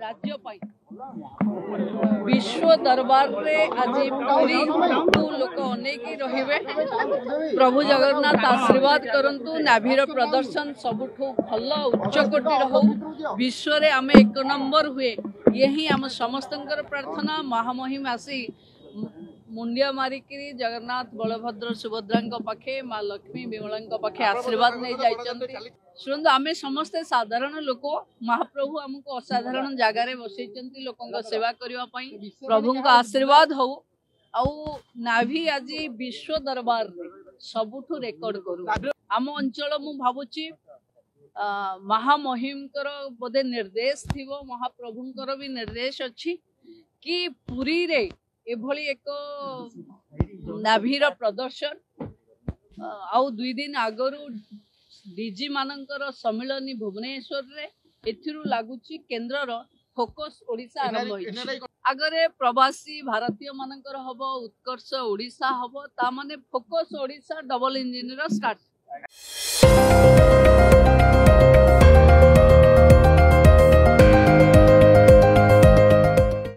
राज्य विश्व दरबार रे आज पूरी लोक अनेक रहिबे। प्रभु जगन्नाथ आशीर्वाद करंतु नाभीर प्रदर्शन सबुठू भल उच्चकोटीर हो विश्व रे आम एक नंबर हुए यही आम समस्तंकर प्रार्थना। महामहिम आसी मुंडिया मारिकी जगन्नाथ बलभद्र सुभद्रा पाखे माँ लक्ष्मी विमला पाखे आशीर्वाद नहीं जाइछन्ति। शुणु आम समस्ते साधारण लोक महाप्रभु आमको असाधारण जगार बसई लोकों सेवा करने प्रभु आशीर्वाद हो आउ नाभी आज विश्व दरबार सबुठू रेकर्ड करू। आम अंचल मु भावुची महामहिमकर बोधे निर्देश थी महाप्रभुंकर भी निर्देश अच्छी कि पुरी रे एभली एक नाभीर प्रदर्शन आउ 2 दिन आगरू डीजी मानकर सम्मिलनी भुवनेश्वर रे एथिरु लागुची केंद्रर फोकस ओडिशा आरंभ होइछि। आगरे प्रवासी भारतीय मानकर हबो उत्कर्ष ओडिशा हबो ता माने फोकस ओडिशा डबल इंजिन रो स्टार्ट।